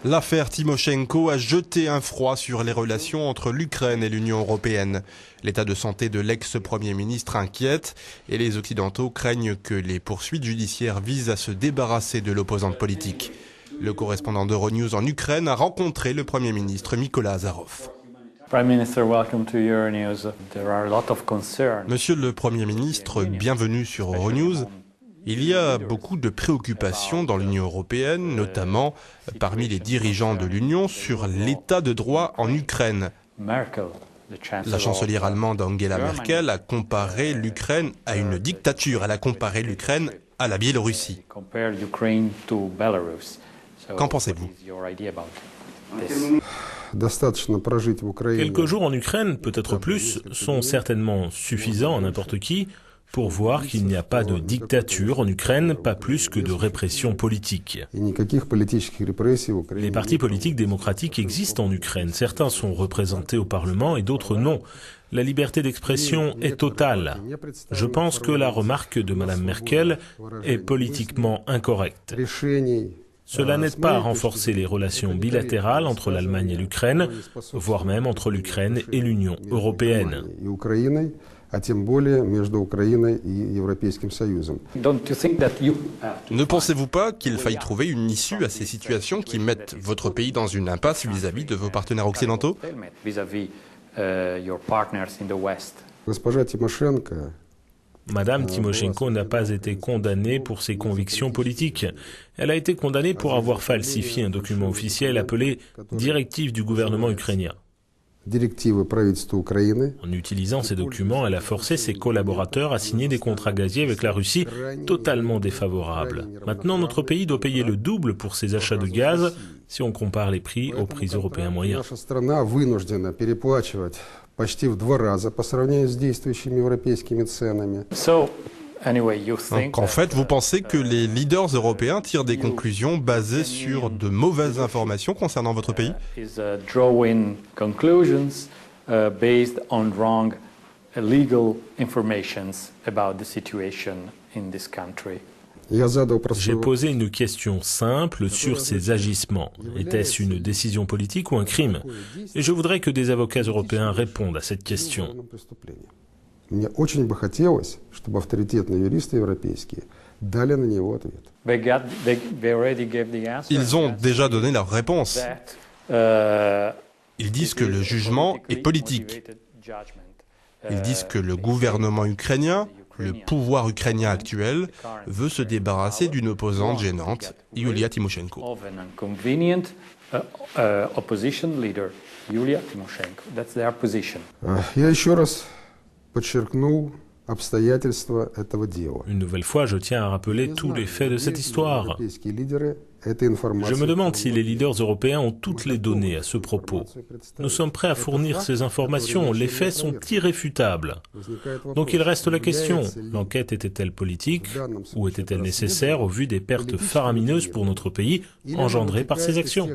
L'affaire Tymoshenko a jeté un froid sur les relations entre l'Ukraine et l'Union européenne. L'état de santé de l'ex-premier ministre inquiète et les Occidentaux craignent que les poursuites judiciaires visent à se débarrasser de l'opposante politique. Le correspondant d'Euronews en Ukraine a rencontré le Premier ministre Mykola Azarov. Monsieur le Premier ministre, bienvenue sur Euronews. Il y a beaucoup de préoccupations dans l'Union européenne, notamment parmi les dirigeants de l'Union, sur l'état de droit en Ukraine. La chancelière allemande Angela Merkel a comparé l'Ukraine à une dictature. Elle a comparé l'Ukraine à la Biélorussie. Qu'en pensez-vous ? Quelques jours en Ukraine, peut-être plus, sont certainement suffisants à n'importe qui pour voir qu'il n'y a pas de dictature en Ukraine, pas plus que de répression politique. Les partis politiques démocratiques existent en Ukraine. Certains sont représentés au Parlement et d'autres non. La liberté d'expression est totale. Je pense que la remarque de Mme Merkel est politiquement incorrecte. Cela n'aide pas à renforcer les relations bilatérales entre l'Allemagne et l'Ukraine, voire même entre l'Ukraine et l'Union européenne. Ne pensez-vous pas qu'il faille trouver une issue à ces situations qui mettent votre pays dans une impasse vis-à-vis de vos partenaires occidentaux ? Madame Tymoshenko n'a pas été condamnée pour ses convictions politiques. Elle a été condamnée pour avoir falsifié un document officiel appelé « Directive du gouvernement ukrainien ». En utilisant ces documents, elle a forcé ses collaborateurs à signer des contrats gaziers avec la Russie totalement défavorables. Maintenant, notre pays doit payer le double pour ses achats de gaz si on compare les prix aux prix européens moyens. Donc, en fait, vous pensez que les leaders européens tirent des conclusions basées sur de mauvaises informations concernant votre pays ? J'ai posé une question simple sur ces agissements. Était-ce une décision politique ou un crime ? Et je voudrais que des avocats européens répondent à cette question. Ils ont déjà donné leur réponse. Ils disent que le jugement est politique. Ils disent que le gouvernement ukrainien, le pouvoir ukrainien actuel, veut se débarrasser d'une opposante gênante, Yulia Tymoshenko. Une nouvelle fois, je tiens à rappeler tous les faits de cette histoire. Je me demande si les leaders européens ont toutes les données à ce propos. Nous sommes prêts à fournir ces informations. Les faits sont irréfutables. Donc il reste la question, l'enquête était-elle politique ou était-elle nécessaire au vu des pertes faramineuses pour notre pays engendrées par ces actions ?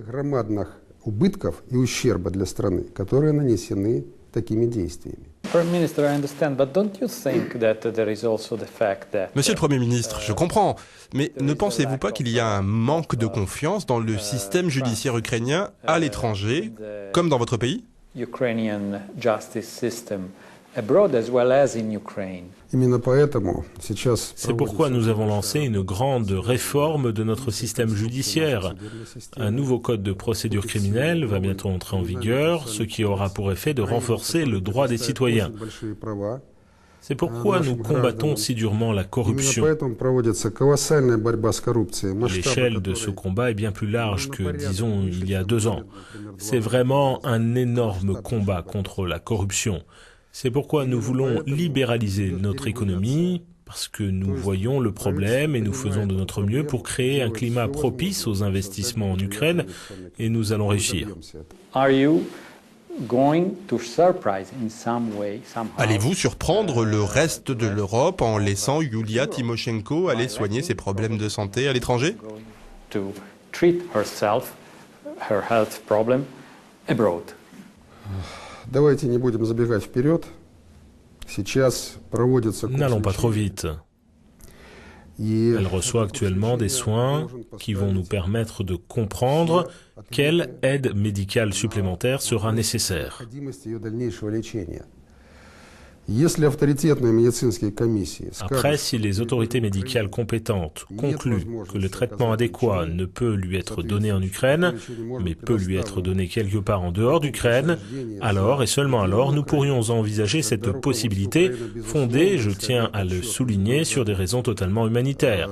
Monsieur le Premier ministre, je comprends, mais ne pensez-vous pas qu'il y a un manque de confiance dans le système judiciaire ukrainien à l'étranger, comme dans votre pays ? C'est pourquoi nous avons lancé une grande réforme de notre système judiciaire. Un nouveau code de procédure criminelle va bientôt entrer en vigueur, ce qui aura pour effet de renforcer le droit des citoyens. C'est pourquoi nous combattons si durement la corruption. L'échelle de ce combat est bien plus large que, disons, il y a 2 ans. C'est vraiment un énorme combat contre la corruption. C'est pourquoi nous voulons libéraliser notre économie, parce que nous voyons le problème et nous faisons de notre mieux pour créer un climat propice aux investissements en Ukraine, et nous allons réussir. Allez-vous surprendre le reste de l'Europe en laissant Yulia Tymoshenko aller soigner ses problèmes de santé à l'étranger ? N'allons pas trop vite. Elle reçoit actuellement des soins qui vont nous permettre de comprendre quelle aide médicale supplémentaire sera nécessaire. Après, si les autorités médicales compétentes concluent que le traitement adéquat ne peut lui être donné en Ukraine, mais peut lui être donné quelque part en dehors d'Ukraine, alors et seulement alors nous pourrions envisager cette possibilité fondée, je tiens à le souligner, sur des raisons totalement humanitaires.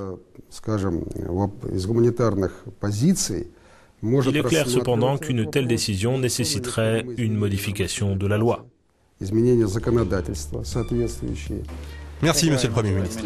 Il est clair cependant qu'une telle décision nécessiterait une modification de la loi. Merci, Monsieur le Premier ministre.